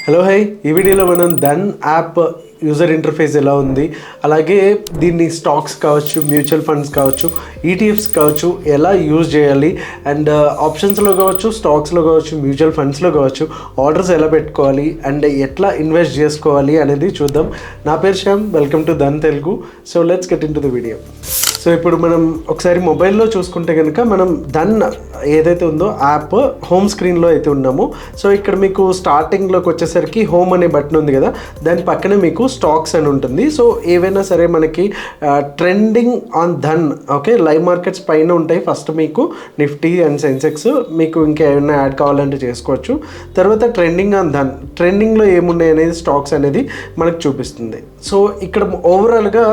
Hello hi, ఈ వీడియోలో మనం ధన్ యాప్ యూజర్ ఇంటర్ఫేస్ ఎలా ఉంది, అలాగే దీన్ని స్టాక్స్ కావచ్చు, మ్యూచువల్ ఫండ్స్ కావచ్చు, ఈటీఎఫ్స్ కావచ్చు ఎలా యూజ్ చేయాలి, అండ్ ఆప్షన్స్లో కావచ్చు, స్టాక్స్లో కావచ్చు, మ్యూచువల్ ఫండ్స్లో కావచ్చు ఆర్డర్స్ ఎలా పెట్టుకోవాలి అండ్ ఎట్లా ఇన్వెస్ట్ చేసుకోవాలి అనేది చూద్దాం. నా పేరు Shyam, welcome to Dhan Telugu. So let's get in to the video. So ఇప్పుడు మనం ఒకసారి మొబైల్లో చూసుకుంటే కనుక మనం ధన్ ఏదైతే ఉందో యాప్ హోమ్ స్క్రీన్లో అయితే ఉన్నాము. సో ఇక్కడ మీకు స్టార్టింగ్లోకి వచ్చేసరికి హోమ్ అనే బటన్ ఉంది కదా, దాని పక్కనే మీకు స్టాక్స్ అని ఉంటుంది. సో ఏవైనా సరే మనకి trending on Dhan, okay, live markets పైన ఉంటాయి. ఫస్ట్ మీకు నిఫ్టీ అండ్ సెన్సెక్స్, మీకు ఇంకేమైనా యాడ్ కావాలంటే చేసుకోవచ్చు. తర్వాత ట్రెండింగ్ ఆన్ ధన్, ట్రెండింగ్లో ఏమున్నాయి అనేది స్టాక్స్ అనేది మనకు చూపిస్తుంది. సో ఇక్కడ ఓవరాల్గా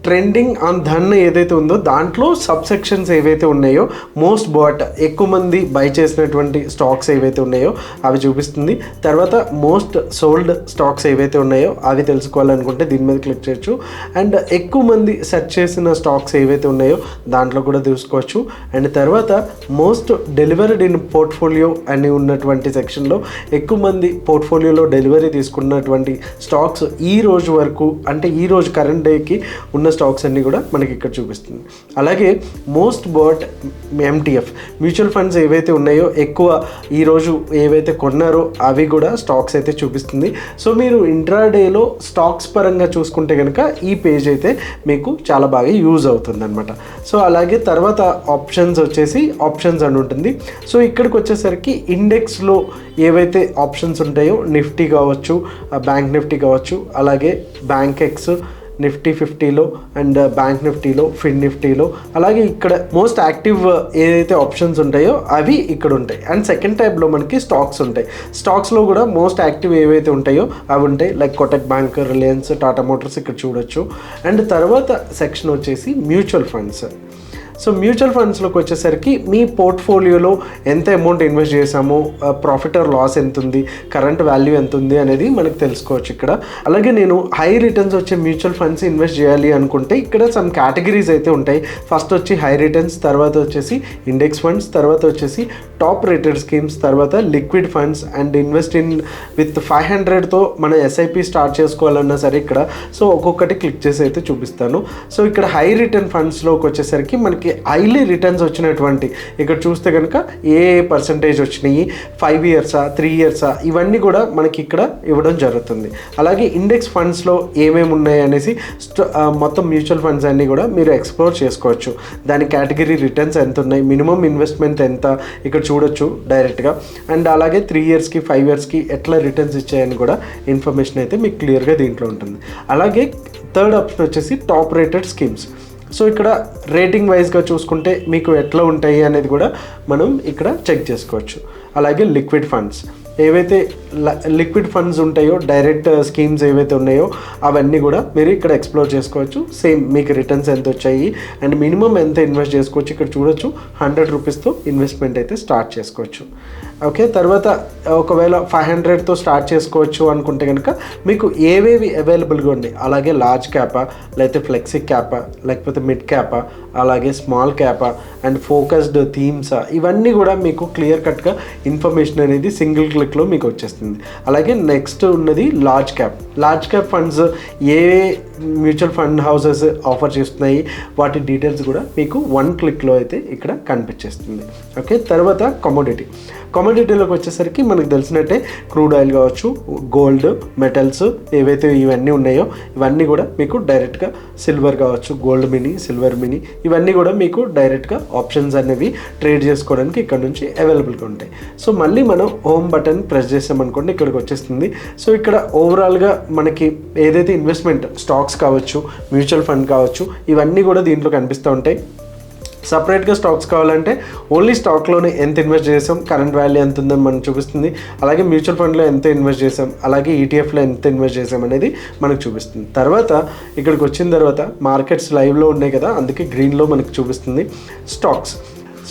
ట్రెండింగ్ ఆన్ ధన్ ఏదైతే ఉందో దాంట్లో సబ్సెక్షన్స్ ఏవైతే ఉన్నాయో, మోస్ట్ బాట్ ఎక్కువ మంది బై చేసినటువంటి స్టాక్స్ ఏవైతే ఉన్నాయో అవి చూపిస్తుంది. తర్వాత మోస్ట్ సోల్డ్ స్టాక్స్ ఏవైతే ఉన్నాయో అవి తెలుసుకోవాలనుకుంటే దీని మీద క్లిక్ చేయొచ్చు. అండ్ ఎక్కువ మంది సెర్చ్ చేసిన స్టాక్స్ ఏవైతే ఉన్నాయో దాంట్లో కూడా చూసుకోవచ్చు. అండ్ తర్వాత మోస్ట్ డెలివర్డ్ ఇన్ పోర్ట్ఫోలియో అని ఉన్నటువంటి సెక్షన్లో ఎక్కువ మంది పోర్ట్ఫోలియోలో డెలివరీ తీసుకున్నటువంటి స్టాక్స్ ఈ రోజు వరకు, అంటే ఈ రోజు కరెంట్ డేకి ఉన్న స్టాక్స్ అన్ని కూడా మనకి ఇక్కడ చూపిస్తుంది. అలాగే most bought MTF mutual funds ఏవైతే ఉన్నాయో ఎక్కువ ఈరోజు ఏవైతే కొన్నారో అవి కూడా స్టాక్స్ అయితే చూపిస్తుంది. సో మీరు ఇంట్రాడేలో స్టాక్స్ పరంగా చూసుకుంటే కనుక ఈ పేజ్ అయితే మీకు చాలా బాగా యూజ్ అవుతుంది అనమాట. సో అలాగే తర్వాత ఆప్షన్స్ వచ్చేసి ఆప్షన్స్ అని ఉంటుంది. సో ఇక్కడికి వచ్చేసరికి ఇండెక్స్లో ఏవైతే ఆప్షన్స్ ఉంటాయో నిఫ్టీ కావచ్చు, బ్యాంక్ నిఫ్టీ కావచ్చు, అలాగే బ్యాంక్ ఎక్స్, నిఫ్టీ 50లో అండ్ బ్యాంక్ నిఫ్టీలో, ఫిన్ నిఫ్టీలో, అలాగే ఇక్కడ మోస్ట్ యాక్టివ్ ఏదైతే ఆప్షన్స్ ఉంటాయో అవి ఇక్కడ ఉంటాయి. అండ్ సెకండ్ టైప్లో మనకి స్టాక్స్ ఉంటాయి. స్టాక్స్లో కూడా మోస్ట్ యాక్టివ్ ఏవైతే ఉంటాయో అవి ఉంటాయి, like Kotak bank, Reliance, Tata Motors ఇక్కడ చూడొచ్చు. అండ్ తర్వాత సెక్షన్ వచ్చేసి మ్యూచువల్ ఫండ్స్. సో మ్యూచువల్ ఫండ్స్లోకి వచ్చేసరికి మీ పోర్ట్ఫోలియోలో ఎంత అమౌంట్ ఇన్వెస్ట్ చేసామో, ప్రాఫిట్ ఆర్ లాస్ ఎంత ఉంది, కరెంట్ వాల్యూ ఎంత ఉంది అనేది మనకు తెలుసుకోవచ్చు ఇక్కడ. అలాగే నేను హై రిటర్న్స్ వచ్చే మ్యూచువల్ ఫండ్స్ ఇన్వెస్ట్ చేయాలి అనుకుంటే ఇక్కడ సమ్ కేటగిరీస్ అయితే ఉంటాయి. ఫస్ట్ వచ్చి హై రిటర్న్స్, తర్వాత వచ్చేసి ఇండెక్స్ ఫండ్స్, తర్వాత వచ్చేసి టాప్ రేటెడ్ స్కీమ్స్, తర్వాత liquid funds and invest in with 500తో మన ఎస్ఐపి స్టార్ట్ చేసుకోవాలన్నా సరే ఇక్కడ. సో ఒక్కొక్కటి క్లిక్ చేసి అయితే చూపిస్తాను. సో ఇక్కడ హై రిటర్న్ ఫండ్స్లోకి వచ్చేసరికి మనకి హైలీ రిటర్న్స్ వచ్చినటువంటి ఇక్కడ చూస్తే కనుక ఏ పర్సంటేజ్ వచ్చినాయి, 5 ఇయర్సా, 3 ఇయర్సా, ఇవన్నీ కూడా మనకి ఇక్కడ ఇవ్వడం జరుగుతుంది. అలాగే ఇండెక్స్ ఫండ్స్లో ఏమేమి ఉన్నాయి అనేసి మొత్తం మ్యూచువల్ ఫండ్స్ అన్నీ కూడా మీరు ఎక్స్ప్లోర్ చేసుకోవచ్చు. దాని కేటగిరీ రిటర్న్స్ ఎంత ఉన్నాయి, మినిమం ఇన్వెస్ట్మెంట్ ఎంత ఇక్కడ చూడొచ్చు డైరెక్ట్గా. అండ్ అలాగే 3 ఇయర్స్కి 5 ఇయర్స్కి ఎట్లా రిటర్న్స్ ఇచ్చాయని కూడా ఇన్ఫర్మేషన్ అయితే మీకు క్లియర్గా దీంట్లో ఉంటుంది. అలాగే థర్డ్ ఆప్షన్ వచ్చేసి టాప్ రేటెడ్ స్కీమ్స్. సో ఇక్కడ రేటింగ్ వైజ్గా చూసుకుంటే మీకు ఎట్లా ఉంటాయి అనేది కూడా మనం ఇక్కడ చెక్ చేసుకోవచ్చు. అలాగే లిక్విడ్ ఫండ్స్, ఏవైతే లిక్విడ్ ఫండ్స్ ఉంటాయో, డైరెక్ట్ స్కీమ్స్ ఏవైతే ఉన్నాయో అవన్నీ కూడా మీరు ఇక్కడ ఎక్స్ప్లోర్ చేసుకోవచ్చు. సేమ్ మీకు రిటర్న్స్ ఎంత వచ్చాయి అండ్ మినిమం ఎంత ఇన్వెస్ట్ చేసుకోవచ్చు ఇక్కడ చూడొచ్చు. 100 రూపీస్తో ఇన్వెస్ట్మెంట్ అయితే స్టార్ట్ చేసుకోవచ్చు. ఓకే, తర్వాత ఒకవేళ 500తో స్టార్ట్ చేసుకోవచ్చు అనుకుంటే కనుక మీకు ఏవేవి అవైలబుల్గా ఉన్నాయి, అలాగే లార్జ్ క్యాపా, లేకపోతే ఫ్లెక్సీ క్యాపా, లేకపోతే మిడ్ క్యాపా, అలాగే స్మాల్ క్యాపా అండ్ ఫోకస్డ్ థీమ్సా, ఇవన్నీ కూడా మీకు క్లియర్ కట్గా ఇన్ఫర్మేషన్ అనేది సింగిల్ క్లిక్లో మీకు వచ్చేస్తుంది. అలాగే నెక్స్ట్ ఉన్నది large cap. Large cap funds ఏ మ్యూచువల్ ఫండ్ హౌసెస్ ఆఫర్ చేస్తున్నాయి వాటి డీటెయిల్స్ కూడా మీకు 1 క్లిక్లో అయితే ఇక్కడ కనిపించేస్తుంది. ఓకే, తర్వాత కమోడిటీలోకి వచ్చేసరికి మనకు తెలిసినట్టే క్రూడ్ ఆయిల్ కావచ్చు, గోల్డ్, మెటల్స్ ఏవైతే ఇవన్నీ ఉన్నాయో ఇవన్నీ కూడా మీకు డైరెక్ట్గా సిల్వర్ కావచ్చు, గోల్డ్ మినీ, సిల్వర్ మినీ, ఇవన్నీ కూడా మీకు డైరెక్ట్గా ఆప్షన్స్ అనేవి ట్రేడ్ చేసుకోవడానికి ఇక్కడ నుంచి అవైలబుల్గా ఉంటాయి. సో మళ్ళీ మనం హోమ్ బటన్ ప్రెస్ చేసామనుకోండి ఇక్కడికి వచ్చేస్తుంది. సో ఇక్కడ ఓవరాల్గా మనకి ఏదైతే ఇన్వెస్ట్మెంట్ స్టాక్స్ కావచ్చు, మ్యూచువల్ ఫండ్ కావచ్చు, ఇవన్నీ కూడా దీంట్లో కనిపిస్తూ ఉంటాయి. సపరేట్గా స్టాక్స్ కావాలంటే ఓన్లీ స్టాక్లోనే ఎంత ఇన్వెస్ట్ చేసాం, కరెంట్ వాల్యూ ఎంత ఉందని మనకు చూపిస్తుంది. అలాగే మ్యూచువల్ ఫండ్లో ఎంత ఇన్వెస్ట్ చేసాం, అలాగే ఈటీఎఫ్లో ఎంత ఇన్వెస్ట్ చేసాం అనేది మనకు చూపిస్తుంది. తర్వాత ఇక్కడికి వచ్చిన తర్వాత మార్కెట్స్ లైవ్లో ఉన్నాయి కదా, అందుకే గ్రీన్లో మనకు చూపిస్తుంది.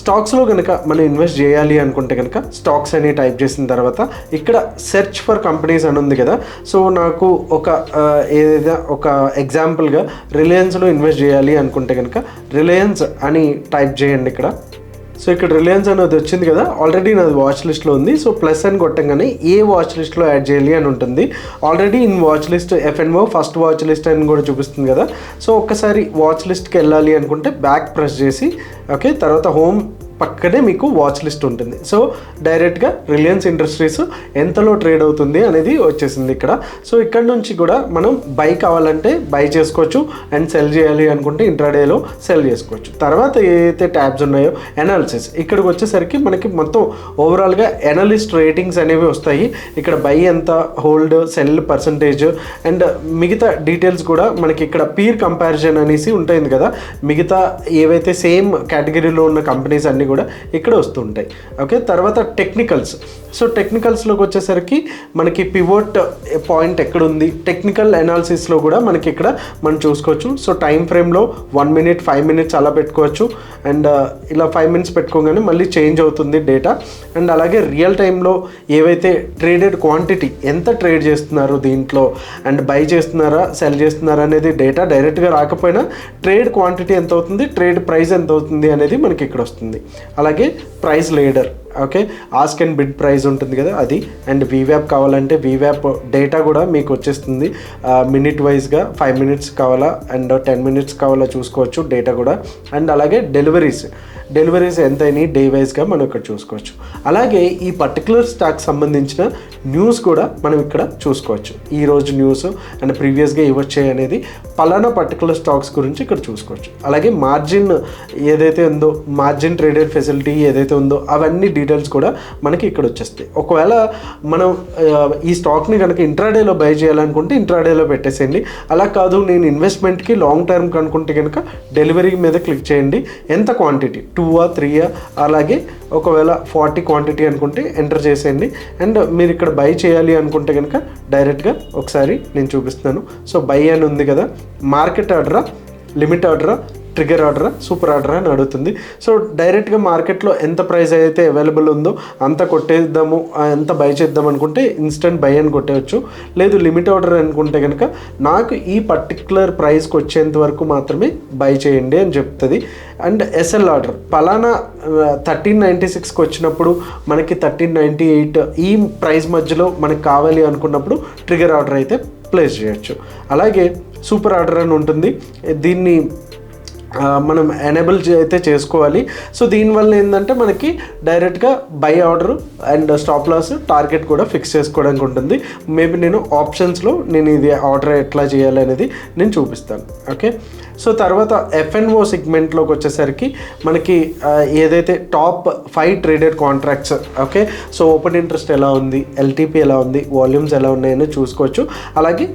స్టాక్స్లో కనుక మనం ఇన్వెస్ట్ చేయాలి అనుకుంటే కనుక స్టాక్స్ అని టైప్ చేసిన తర్వాత ఇక్కడ సెర్చ్ ఫర్ కంపెనీస్ అని ఉంది కదా. సో నాకు ఏదైనా ఒక ఎగ్జాంపుల్గా రిలయన్స్లో ఇన్వెస్ట్ చేయాలి అనుకుంటే కనుక రిలయన్స్ అని టైప్ చేయండి ఇక్కడ. సో ఇక్కడ రిలయన్స్ అనేది వచ్చింది కదా, ఆల్రెడీ నాది వాచ్ లిస్ట్లో ఉంది. సో ప్లస్ అని కొట్టంగానే ఏ వాచ్ లిస్ట్లో యాడ్ చేయాలి అని ఉంటుంది. Already in watch list FNO first watch list అని కూడా చూపిస్తుంది కదా. సో ఒక్కసారి వాచ్ లిస్ట్కి వెళ్ళాలి అనుకుంటే బ్యాక్ ప్రెస్ చేసి ఓకే, తర్వాత హోమ్ పక్కనే మీకు వాచ్ లిస్ట్ ఉంటుంది. సో డైరెక్ట్గా రిలయన్స్ ఇండస్ట్రీస్ ఎంతలో ట్రేడ్ అవుతుంది అనేది వచ్చేసింది ఇక్కడ. సో ఇక్కడ నుంచి కూడా మనం బై కావాలంటే బై చేసుకోవచ్చు అండ్ సెల్ చేయాలి అనుకుంటే ఇంట్రాడేలో సెల్ చేసుకోవచ్చు. తర్వాత ఏదైతే ట్యాబ్స్ ఉన్నాయో అనాలిసిస్, ఇక్కడికి వచ్చేసరికి మనకి మొత్తం ఓవరాల్గా అనలిస్ట్ రేటింగ్స్ అనేవి వస్తాయి. ఇక్కడ బై ఎంత, హోల్డ్, సెల్ పర్సంటేజ్ అండ్ మిగతా డీటెయిల్స్ కూడా మనకి ఇక్కడ పీర్ కంపారిజన్ అనేసి ఉంటుంది కదా. మిగతా ఏవైతే సేమ్ కేటగిరీలో ఉన్న కంపెనీస్ అన్నీ కూడా ఇక్కడ వస్తుంటాయి. ఓకే, తర్వాత టెక్నికల్స్. సో టెక్నికల్స్లోకి వచ్చేసరికి మనకి పివోట్ పాయింట్ ఎక్కడుంది, టెక్నికల్ అనాలిసిస్లో కూడా మనకి ఇక్కడ మనం చూసుకోవచ్చు. సో టైం ఫ్రేమ్లో 1 minute 5 minutes అలా పెట్టుకోవచ్చు. అండ్ ఇలా 5 minutes పెట్టుకోగానే మళ్ళీ చేంజ్ అవుతుంది డేటా. అండ్ అలాగే రియల్ టైంలో ఏవైతే ట్రేడెడ్ క్వాంటిటీ ఎంత ట్రేడ్ చేస్తున్నారు దీంట్లో అండ్ బై చేస్తున్నారా సెల్ చేస్తున్నారా అనేది డేటా డైరెక్ట్గా రాకపోయినా ట్రేడ్ క్వాంటిటీ ఎంత అవుతుంది, ట్రేడ్ ప్రైస్ ఎంత అవుతుంది అనేది మనకి ఇక్కడ వస్తుంది. అలాగే price leader, okay, ask and bid price ఉంటుంది కదా అది. అండ్ VWAP కావాలంటే VWAP డేటా కూడా మీకు వచ్చేస్తుంది. మినిట్ వైజ్గా 5 minutes కావాలా అండ్ 10 minutes కావాలా చూసుకోవచ్చు డేటా కూడా. అండ్ అలాగే డెలివరీస్ ఎంత అయినాయి డే వైజ్గా మనం ఇక్కడ చూసుకోవచ్చు. అలాగే ఈ పర్టికులర్ స్టాక్ సంబంధించిన న్యూస్ కూడా మనం ఇక్కడ చూసుకోవచ్చు. ఈరోజు న్యూస్ అండ్ ప్రీవియస్గా ఇవ్వచ్చాయి అనేది పలానా పర్టికులర్ స్టాక్స్ గురించి ఇక్కడ చూసుకోవచ్చు. అలాగే మార్జిన్ ఏదైతే ఉందో, మార్జిన్ ట్రేడెడ్ ఫెసిలిటీ ఏదైతే ఉందో అవన్నీ డీటెయిల్స్ కూడా మనకి ఇక్కడ వచ్చేస్తాయి. ఒకవేళ మనం ఈ స్టాక్ని కనుక ఇంట్రాడేలో బై చేయాలనుకుంటే ఇంట్రాడేలో పెట్టేసేయండి. అలా కాదు నేను ఇన్వెస్ట్మెంట్కి లాంగ్ టర్మ్ కనుకుంటే కనుక డెలివరీ మీద క్లిక్ చేయండి. ఎంత క్వాంటిటీ 2 3 అలాగే ఒకవేళ 40 క్వాంటిటీ అనుకుంటే ఎంటర్ చేసేయండి. అండ్ మీరు ఇక్కడ బై చేయాలి అనుకుంటే కనుక డైరెక్ట్గా ఒకసారి నేను చూపిస్తున్నాను. సో బై అని ఉంది కదా, మార్కెట్ ఆర్డరా, లిమిట్ ఆర్డరా, ట్రిగర్ ఆర్డరా, సూపర్ ఆర్డరా అని అడుగుతుంది. సో డైరెక్ట్గా మార్కెట్లో ఎంత ప్రైస్ అయితే అవైలబుల్ ఉందో అంత కొట్టేద్దాము, ఎంత బై చేద్దాం అనుకుంటే ఇన్స్టెంట్ బై అని కొట్టేయచ్చు. లేదు లిమిట్ ఆర్డర్ అనుకుంటే కనుక నాకు ఈ పర్టికులర్ ప్రైస్కి వచ్చేంత వరకు మాత్రమే బై చేయండి అని చెప్తుంది. అండ్ SL ఆర్డర్ పలానా 1396కి వచ్చినప్పుడు మనకి 1398 ఈ ప్రైస్ మధ్యలో మనకి కావాలి అనుకున్నప్పుడు ట్రిగర్ ఆర్డర్ అయితే ప్లేస్ చేయొచ్చు. అలాగే సూపర్ ఆర్డర్ అని ఉంటుంది, దీన్ని మనం ఎనేబుల్ అయితే చేసుకోవాలి. సో దీనివల్ల ఏంటంటే మనకి డైరెక్ట్గా buy order and stop loss target కూడా ఫిక్స్ చేసుకోవడానికి ఉంటుంది. మేబీ నేను ఆప్షన్స్లో నేను ఇది ఆర్డర్ ఎట్లా చేయాలి అనేది నేను చూపిస్తాను. ఓకే, సో తర్వాత FNO సెగ్మెంట్లోకి వచ్చేసరికి మనకి ఏదైతే top 5 traded contracts, okay, so open interest ఎలా ఉంది, LTP ఎలా ఉంది, వాల్యూమ్స్ ఎలా ఉన్నాయని చూసుకోవచ్చు. అలాగే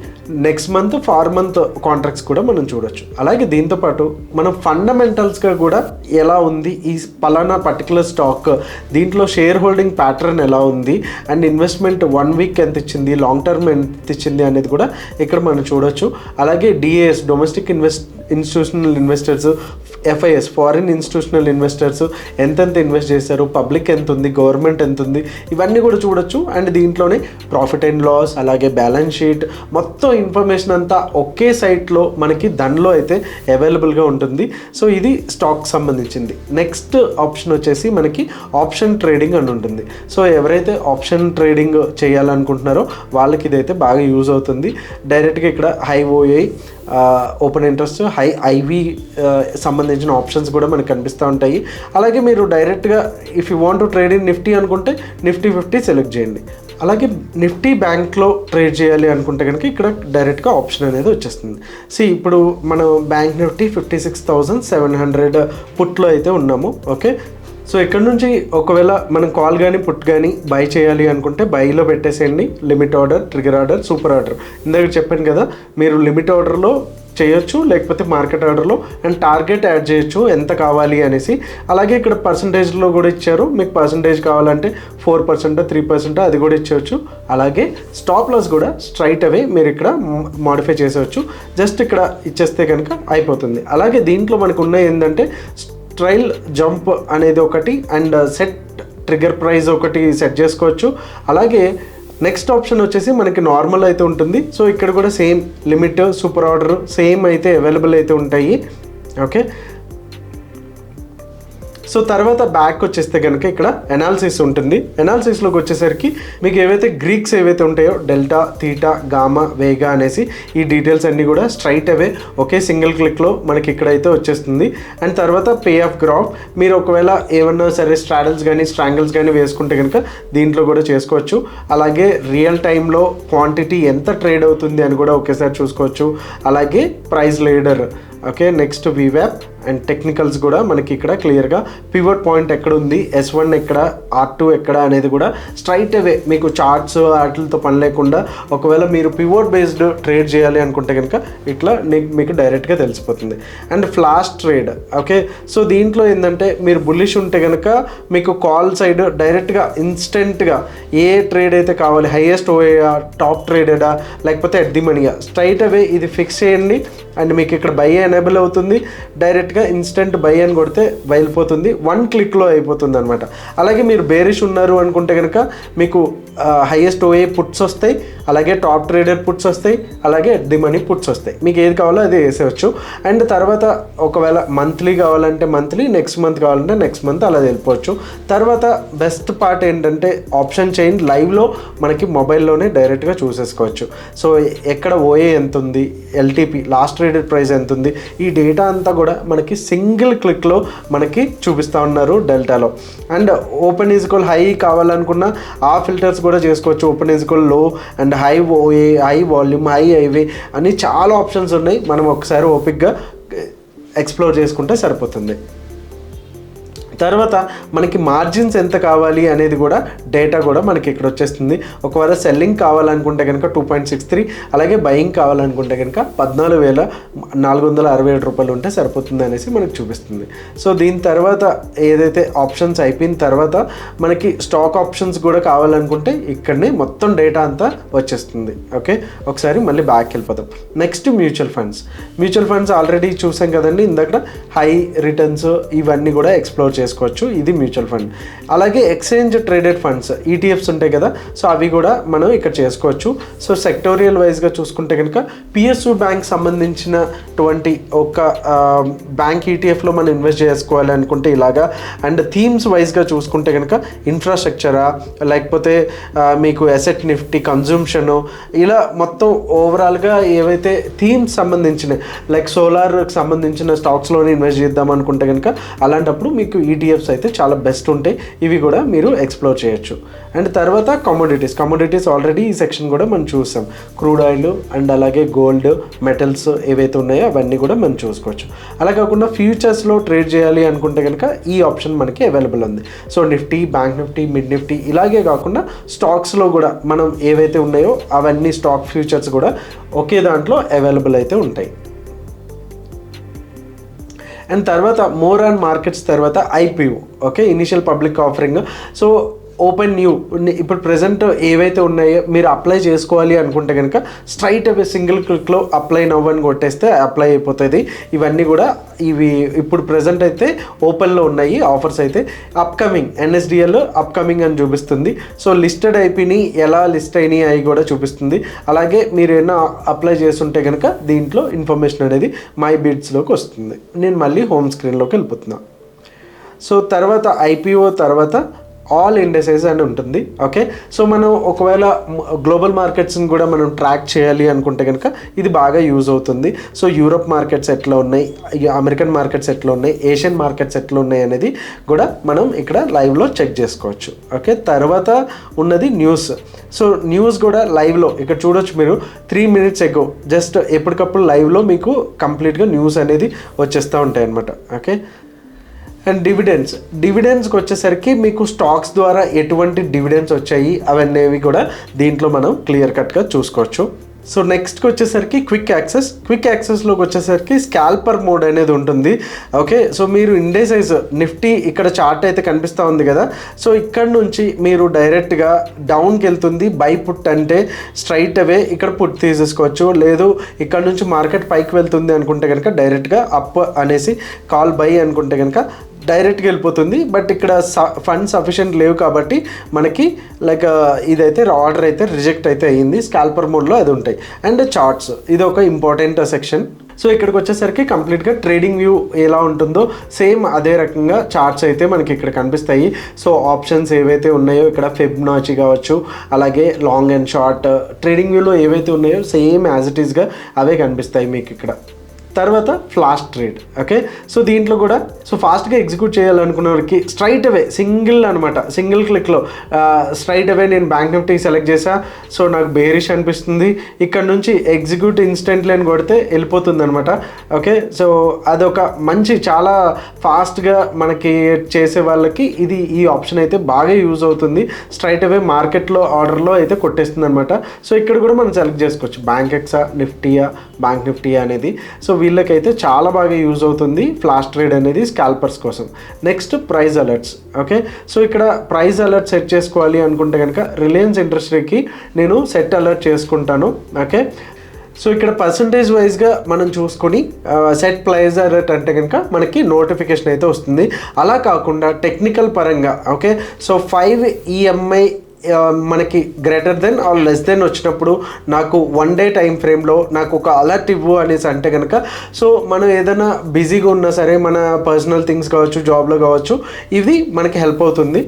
next month far month contracts కూడా మనం చూడొచ్చు. అలాగే దీంతోపాటు మనం ఫండమెంటల్స్గా కూడా ఎలా ఉంది ఈ పలానా పర్టికులర్ స్టాక్, దీంట్లో షేర్ హోల్డింగ్ ప్యాటర్న్ ఎలా ఉంది అండ్ ఇన్వెస్ట్మెంట్ 1 week ఎంత ఇచ్చింది, లాంగ్ టర్మ్ ఎంత ఇచ్చింది అనేది కూడా ఇక్కడ మనం చూడొచ్చు. అలాగే DAS domestic institutional investors, FIS foreign institutional investors ఎంతెంత ఇన్వెస్ట్ చేశారు, పబ్లిక్ ఎంత ఉంది, గవర్నమెంట్ ఎంత ఉంది, ఇవన్నీ కూడా చూడొచ్చు. అండ్ దీంట్లోనే ప్రాఫిట్ అండ్ లాస్, అలాగే బ్యాలెన్స్ షీట్, మొత్తం ఇన్ఫర్మేషన్ అంతా ఒకే సైట్లో మనకి దానిలో అయితే అవైలబుల్గా ఉంటుంది. సో ఇది స్టాక్ సంబంధించింది. నెక్స్ట్ ఆప్షన్ వచ్చేసి మనకి ఆప్షన్ ట్రేడింగ్ అని ఉంటుంది. సో ఎవరైతే ఆప్షన్ ట్రేడింగ్ చేయాలనుకుంటున్నారో వాళ్ళకి ఇదైతే బాగా యూజ్ అవుతుంది. డైరెక్ట్గా ఇక్కడ high OI, open interest, high IV సంబంధించిన ఆప్షన్స్ కూడా మనకు కనిపిస్తూ ఉంటాయి. అలాగే మీరు డైరెక్ట్గా if you want to trade in Nifty అనుకుంటే Nifty 50 సెలెక్ట్ చేయండి. అలాగే నిఫ్టీ బ్యాంక్లో ట్రేడ్ చేయాలి అనుకుంటే కనుక ఇక్కడ డైరెక్ట్గా ఆప్షన్ అనేది వచ్చేస్తుంది. ఇప్పుడు మనం బ్యాంక్ నిఫ్టీ 56,700 పుట్లో అయితే ఉన్నాము. ఓకే, సో ఇక్కడ నుంచి ఒకవేళ మనం కాల్ కానీ పుట్ కానీ బై చేయాలి అనుకుంటే బైలో పెట్టేసేయండి. Limit order, trigger order, super order ఇందాక చెప్పాను కదా, మీరు లిమిట్ ఆర్డర్లో చేయొచ్చు లేకపోతే మార్కెట్ ఆర్డర్లో అండ్ టార్గెట్ యాడ్ చేయొచ్చు ఎంత కావాలి అనేసి. అలాగే ఇక్కడ పర్సంటేజ్లో కూడా ఇచ్చారు, మీకు పర్సంటేజ్ కావాలంటే 4% 3% అది కూడా ఇచ్చేయచ్చు. అలాగే స్టాప్ లాస్ కూడా స్ట్రైట్ అవే మీరు ఇక్కడ మాడిఫై చేసేవచ్చు. జస్ట్ ఇక్కడ ఇచ్చేస్తే కనుక అయిపోతుంది. అలాగే దీంట్లో మనకు ఉన్నాయి ఏంటంటే ట్రైల్ జంప్ అనేది ఒకటి అండ్ సెట్ ట్రిగర్ ప్రైస్ ఒకటి సెట్ చేసుకోవచ్చు. అలాగే నెక్స్ట్ ఆప్షన్ వచ్చేసి మనకి నార్మల్ అయితే ఉంటుంది. సో ఇక్కడ కూడా same limit, super order same అయితే అవైలబుల్ అయితే ఉంటాయి. ఓకే, సో తర్వాత బ్యాక్ వచ్చేస్తే కనుక ఇక్కడ ఎనాలిసిస్ ఉంటుంది. ఎనాలిసిస్లోకి వచ్చేసరికి మీకు ఏవైతే గ్రీక్స్ ఏవైతే ఉంటాయో డెల్టా, థీటా, గామా, వేగా అనేసి ఈ డీటెయిల్స్ అన్నీ కూడా స్ట్రైట్ అవే ఒకే సింగిల్ క్లిక్లో మనకి ఇక్కడైతే వచ్చేస్తుంది. అండ్ తర్వాత పే ఆఫ్ గ్రాఫ్, మీరు ఒకవేళ ఏమన్నా సరే స్ట్రాడల్స్ కానీ స్ట్రాంగిల్స్ కానీ వేసుకుంటే కనుక దీంట్లో కూడా చేసుకోవచ్చు. అలాగే రియల్ టైంలో క్వాంటిటీ ఎంత ట్రేడ్ అవుతుంది అని కూడా ఒకేసారి చూసుకోవచ్చు. అలాగే ప్రైస్ లీడర్, ఓకే, నెక్స్ట్ వీవ్యాప్ అండ్ టెక్నికల్స్ కూడా మనకి ఇక్కడ క్లియర్గా పివట్ పాయింట్ ఎక్కడ ఉంది, S1 ఎక్కడ, R2 ఎక్కడ అనేది కూడా స్ట్రైట్ అవే మీకు చార్ట్స్ వాటితో పని లేకుండా ఒకవేళ మీరు పివోట్ బేస్డ్ ట్రేడ్ చేయాలి అనుకుంటే కనుక ఇట్లా మీకు డైరెక్ట్గా తెలిసిపోతుంది. And flash trade, okay, so దీంట్లో ఏంటంటే మీరు బుల్లిష్ ఉంటే కనుక మీకు కాల్ సైడ్ డైరెక్ట్గా ఇన్స్టెంట్గా ఏ ట్రేడ్ అయితే కావాలి, హైయెస్ట్ ఓఏయా, టాప్ ట్రేడెడా, లేకపోతే ఎట్ ది మనీయా, స్ట్రైట్ అవే ఇది ఫిక్స్ చేయండి. అండ్ మీకు ఇక్కడ బై ఎనేబుల్ అవుతుంది. డైరెక్ట్గా ఇన్స్టెంట్ బై అని కొడితే వెళ్ళిపోతుంది, 1 క్లిక్లో అయిపోతుంది అనమాట. అలాగే మీరు బేరిష్ ఉన్నారు అనుకుంటే కనుక మీకు హైయెస్ట్ ఓఏ పుట్స్ వస్తాయి, అలాగే టాప్ ట్రేడెడ్ పుట్స్ వస్తాయి, అలాగే ఎట్ ది మనీ పుట్స్ వస్తాయి. మీకు ఏది కావాలో అది వేసేవచ్చు. అండ్ తర్వాత ఒకవేళ మంత్లీ కావాలంటే మంత్లీ, నెక్స్ట్ మంత్ కావాలంటే నెక్స్ట్ మంత్ అలా వెళ్ళిపోవచ్చు. తర్వాత బెస్ట్ పార్ట్ ఏంటంటే ఆప్షన్ చైన్ లైవ్లో మనకి మొబైల్లోనే డైరెక్ట్గా చూసేసుకోవచ్చు. సో ఎక్కడ ఓఏ ఎంత ఉంది, ఎల్టీపీ లాస్ట్ ట్రేడెడ్ ప్రైస్ ఎంత ఉంది, ఈ డేటా అంతా కూడా మనకి సింగిల్ క్లిక్లో మనకి చూపిస్తూ ఉన్నారు డెల్టాలో. అండ్ ఓపెన్ ఈజ్వల్ హై కావాలనుకున్న ఆ ఫిల్టర్స్ కూడా చేసుకోవచ్చు. Open equal low and high OI, high volume, high IV అని చాలా ఆప్షన్స్ ఉన్నాయి. మనం ఒకసారి ఓపిక్గా ఎక్స్ప్లోర్ చేసుకుంటే సరిపోతుంది. తర్వాత మనకి మార్జిన్స్ ఎంత కావాలి అనేది కూడా డేటా కూడా మనకి ఇక్కడ వచ్చేస్తుంది. ఒకవేళ సెల్లింగ్ కావాలనుకుంటే కనుక 2.63, అలాగే బయింగ్ కావాలనుకుంటే కనుక 14,467 రూపాయలు ఉంటే సరిపోతుంది అనేసి మనకి చూపిస్తుంది. సో దీని తర్వాత ఏదైతే ఆప్షన్స్ అయిపోయిన తర్వాత మనకి స్టాక్ ఆప్షన్స్ కూడా కావాలనుకుంటే ఇక్కడనే మొత్తం డేటా అంతా వచ్చేస్తుంది. ఓకే, ఒకసారి మళ్ళీ బ్యాక్ వెళ్ళిపోతాం. నెక్స్ట్ మ్యూచువల్ ఫండ్స్ ఆల్రెడీ చూసాం కదండి ఇందాక, హై రిటర్న్స్ ఇవన్నీ కూడా ఎక్స్ప్లోర్ చేసుకోవచ్చు. ఇది మ్యూచువల్ ఫండ్. అలాగే ఎక్స్చేంజ్ ట్రేడెడ్ ఫండ్స్, ఈటీఎఫ్స్ ఉంటాయి కదా, సో అవి కూడా మనం ఇక్కడ చేసుకోవచ్చు. సో సెక్టోరియల్ వైజ్గా చూసుకుంటే కనుక పిఎస్యు బ్యాంక్ సంబంధించినటువంటి ఒక బ్యాంక్ ఈటీఎఫ్లో మనం ఇన్వెస్ట్ చేసుకోవాలి అనుకుంటే ఇలాగా. అండ్ థీమ్స్ వైజ్గా చూసుకుంటే కనుక ఇన్ఫ్రాస్ట్రక్చరా, లేకపోతే మీకు అసెట్ నిఫ్టీ, కన్జంప్షను, ఇలా మొత్తం ఓవరాల్గా ఏవైతే థీమ్స్ సంబంధించిన లైక్ సోలార్కి సంబంధించిన స్టాక్స్లోనే ఇన్వెస్ట్ చేద్దాం అనుకుంటే కనుక అలాంటప్పుడు మీకు ఈటీఎఫ్స్ అయితే చాలా బెస్ట్ ఉంటాయి. ఇవి కూడా మీరు ఎక్స్ప్లోర్ చేయొచ్చు. అండ్ తర్వాత కమోడిటీస్ ఆల్రెడీ ఈ సెక్షన్ కూడా మనం చూసాం. క్రూడ్ ఆయిల్ అండ్ అలాగే గోల్డ్, మెటల్స్ ఏవైతే ఉన్నాయో అవన్నీ కూడా మనం చూసుకోవచ్చు. అలా కాకుండా ఫ్యూచర్స్లో ట్రేడ్ చేయాలి అనుకుంటే కనుక ఈ ఆప్షన్ మనకి అవైలబుల్ ఉంది. So Nifty, bank Nifty, mid Nifty, ఇలాగే కాకుండా స్టాక్స్లో కూడా మనం ఏవైతే ఉన్నాయో అవన్నీ స్టాక్ ఫ్యూచర్స్ కూడా ఒకే దాంట్లో అవైలబుల్ అయితే ఉంటాయి. అండ్ తర్వాత మోర్ ఆన్ మార్కెట్స్ తర్వాత IPO, okay, initial public offering. So open new, ఇప్పుడు ప్రజెంట్ ఏవైతే ఉన్నాయో మీరు అప్లై చేసుకోవాలి అనుకుంటే కనుక స్ట్రైట్ అవే సింగిల్ క్లిక్లో అప్లై నవ్ అని కొట్టేస్తే అప్లై అయిపోతుంది. ఇవన్నీ కూడా ఇవి ఇప్పుడు ప్రజెంట్ అయితే ఓపెన్లో ఉన్నాయి ఆఫర్స్ అయితే. అప్కమింగ్ ఎన్ఎస్డిఎల్ అప్కమింగ్ అని చూపిస్తుంది. సో లిస్టెడ్ ఐపీని ఎలా లిస్ట్ అయినాయి అవి కూడా చూపిస్తుంది. అలాగే మీరు ఏమైనా అప్లై చేస్తుంటే కనుక దీంట్లో ఇన్ఫర్మేషన్ అనేది మై బిడ్స్లోకి వస్తుంది. నేను మళ్ళీ హోమ్ స్క్రీన్లోకి వెళ్ళిపోతున్నాను. సో తర్వాత ఐపీఓ తర్వాత ఆల్ ఇండెసెస్ అని ఉంటుంది. ఓకే, సో మనం ఒకవేళ గ్లోబల్ మార్కెట్స్ని కూడా మనం ట్రాక్ చేయాలి అనుకుంటే కనుక ఇది బాగా యూజ్ అవుతుంది. సో యూరోప్ మార్కెట్స్ ఎట్లా ఉన్నాయి, అమెరికన్ మార్కెట్స్ ఎట్లా ఉన్నాయి, ఏషియన్ మార్కెట్స్ ఎట్లా ఉన్నాయి అనేది కూడా మనం ఇక్కడ లైవ్లో చెక్ చేసుకోవచ్చు. ఓకే, తర్వాత ఉన్నది న్యూస్. సో న్యూస్ కూడా లైవ్లో ఇక్కడ చూడొచ్చు మీరు. 3 minutes ఎగో జస్ట్ ఎప్పటికప్పుడు లైవ్లో మీకు కంప్లీట్గా న్యూస్ అనేది వచ్చేస్తూ ఉంటాయి అన్నమాట. ఓకే, అండ్ డివిడెండ్స్కి వచ్చేసరికి మీకు స్టాక్స్ ద్వారా ఎటువంటి డివిడెండ్స్ వచ్చాయి అవన్నీ కూడా దీంట్లో మనం క్లియర్ కట్గా చూసుకోవచ్చు. సో నెక్స్ట్కి వచ్చేసరికి క్విక్ యాక్సెస్లోకి వచ్చేసరికి స్కాల్పర్ మోడ్ అనేది ఉంటుంది. ఓకే, సో మీరు ఇండెసైజ్ నిఫ్టీ ఇక్కడ చార్ట్ అయితే కనిపిస్తూ ఉంది కదా, సో ఇక్కడ నుంచి మీరు డైరెక్ట్గా డౌన్కి వెళ్తుంది. బై పుట్ అంటే స్ట్రైట్ అవే ఇక్కడ పుట్ తీసేసుకోవచ్చు. లేదు ఇక్కడ నుంచి మార్కెట్ పైకి వెళ్తుంది అనుకుంటే కనుక డైరెక్ట్గా అప్ అనేసి కాల్ బై అనుకుంటే కనుక డైరెక్ట్గా వెళ్ళిపోతుంది. బట్ ఇక్కడ ఫండ్ సఫిషియెంట్ లేవు కాబట్టి మనకి లైక్ ఇదైతే ఆర్డర్ అయితే రిజెక్ట్ అయితే అయ్యింది. స్కాల్పర్ మోడ్లో అది ఉంటాయి. అండ్ చార్ట్స్, ఇది ఒక ఇంపార్టెంట్ సెక్షన్. సో ఇక్కడికి వచ్చేసరికి కంప్లీట్గా ట్రేడింగ్ వ్యూ ఎలా ఉంటుందో సేమ్ అదే రకంగా చార్ట్స్ అయితే మనకి ఇక్కడ కనిపిస్తాయి. సో ఆప్షన్స్ ఏవైతే ఉన్నాయో ఇక్కడ ఫిబొనాచి కావచ్చు, అలాగే లాంగ్ అండ్ షార్ట్ ట్రేడింగ్ వ్యూలో ఏవైతే ఉన్నాయో సేమ్ యాజ్ ఇట్ ఈస్గా అవే కనిపిస్తాయి మీకు ఇక్కడ. తర్వాత ఫ్లాష్ ట్రేడ్. ఓకే, సో దీంట్లో కూడా సో ఫాస్ట్గా ఎగ్జిక్యూట్ చేయాలనుకున్న వారికి స్ట్రైట్ అవే సింగిల్ క్లిక్లో స్ట్రైట్ అవే నేను బ్యాంక్ నిఫ్టీ సెలెక్ట్ చేసా, సో నాకు బేరిష్ అనిపిస్తుంది, ఇక్కడ నుంచి ఎగ్జిక్యూట్ ఇన్స్టెంట్లీ అని కొడితే వెళ్ళిపోతుంది అనమాట. ఓకే, సో అదొక మంచి చాలా ఫాస్ట్గా మనకి చేసే వాళ్ళకి ఈ ఆప్షన్ అయితే బాగా యూజ్ అవుతుంది. స్ట్రైట్ అవే మార్కెట్లో ఆర్డర్లో అయితే కొట్టేస్తుంది అనమాట. సో ఇక్కడ కూడా మనం సెలెక్ట్ చేసుకోవచ్చు బ్యాంక్ ఎక్సా, నిఫ్టీయా, బ్యాంక్ నిఫ్టీయా అనేది. సో వీళ్ళకైతే చాలా బాగా యూజ్ అవుతుంది ఫ్లాష్ ట్రేడ్ అనేది స్కాల్పర్స్ కోసం. Next price alerts. Okay, so ఇక్కడ ప్రైస్ అలర్ట్ సెట్ చేసుకోవాలి అనుకుంటే కనుక రిలయన్స్ ఇండస్ట్రీకి నేను సెట్ అలర్ట్ చేసుకుంటాను. ఓకే, సో ఇక్కడ పర్సంటేజ్ వైజ్గా మనం చూసుకొని సెట్ ప్రైస్ అలర్ట్ అంటే కనుక మనకి నోటిఫికేషన్ అయితే వస్తుంది. అలా కాకుండా టెక్నికల్ పరంగా ఓకే, సో 5 EMI మనకి greater than or less than వచ్చినప్పుడు నాకు 1 డే టైం ఫ్రేమ్లో నాకు ఒక అలర్ట్ ఇవ్వు అనేసి అంటే కనుక, సో మనం ఏదైనా బిజీగా ఉన్నా సరే మన పర్సనల్ థింగ్స్ కావచ్చు, జాబ్లో కావచ్చు, ఇది మనకి హెల్ప్ అవుతుంది.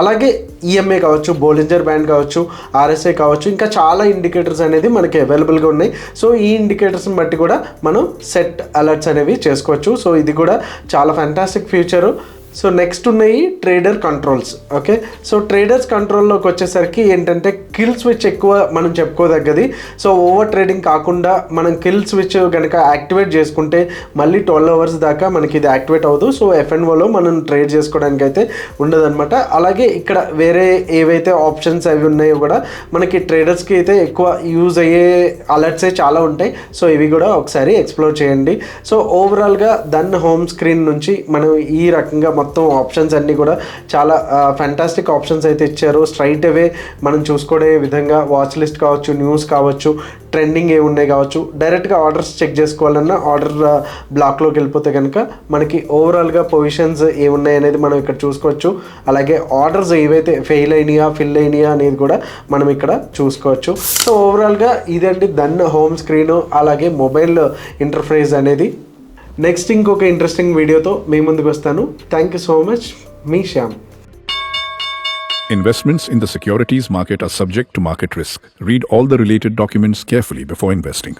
అలాగే ఈఎంఐ కావచ్చు, బోలింజర్ బ్యాండ్ కావచ్చు, RSI కావచ్చు, ఇంకా చాలా ఇండికేటర్స్ అనేది మనకి అవైలబుల్గా ఉన్నాయి. సో ఈ ఇండికేటర్స్ని బట్టి కూడా మనం సెట్ అలర్ట్స్ అనేవి చేసుకోవచ్చు. సో ఇది కూడా చాలా ఫ్యాంటాస్టిక్ ఫీచరు. సో నెక్స్ట్ ఉన్నాయి trader controls. Okay, so traders కంట్రోల్లోకి వచ్చేసరికి ఏంటంటే కిల్ స్విచ్ ఎక్కువ మనం చెప్పుకోదగ్గది. సో ఓవర్ ట్రేడింగ్ కాకుండా మనం కిల్ స్విచ్ కనుక యాక్టివేట్ చేసుకుంటే మళ్ళీ 12 hours దాకా మనకి ఇది యాక్టివేట్ అవ్వదు. సో FNOలో మనం ట్రేడ్ చేసుకోవడానికి అయితే ఉండదన్నమాట. అలాగే ఇక్కడ వేరే ఏవైతే ఆప్షన్స్ అవి ఉన్నాయో కూడా మనకి ట్రేడర్స్కి అయితే ఎక్కువ యూజ్ అయ్యే అలర్ట్సే చాలా ఉంటాయి. సో ఇవి కూడా ఒకసారి ఎక్స్ప్లోర్ చేయండి. సో ఓవరాల్గా దాన్ని హోమ్ స్క్రీన్ నుంచి మనం ఈ రకంగా మొత్తం ఆప్షన్స్ అన్నీ కూడా చాలా ఫ్యాంటాస్టిక్ ఆప్షన్స్ అయితే ఇచ్చారు. స్ట్రైట్ అవే మనం చూసుకునే విధంగా వాచ్ లిస్ట్ కావచ్చు, న్యూస్ కావచ్చు, ట్రెండింగ్ ఏమున్నాయి కావచ్చు, డైరెక్ట్గా ఆర్డర్స్ చెక్ చేసుకోవాలన్నా ఆర్డర్ బ్లాక్లోకి వెళ్ళిపోతే కనుక మనకి ఓవరాల్గా పొజిషన్స్ ఏమున్నాయి అనేది మనం ఇక్కడ చూసుకోవచ్చు. అలాగే ఆర్డర్స్ ఏవైతే ఫెయిల్ అయినాయా, ఫిల్ అయినాయా అనేది కూడా మనం ఇక్కడ చూసుకోవచ్చు. సో ఓవరాల్గా ఇదండి దన్ హోమ్ స్క్రీను, అలాగే మొబైల్ ఇంటర్ఫేస్ అనేది. నెక్స్ట్ ఇంకొక ఇంట్రెస్టింగ్ వీడియోతో మీ ముందుకు వస్తాను. Thank you so much. Me Shyam. Investments in the securities market are subject to market risk. Read all the related documents carefully before investing.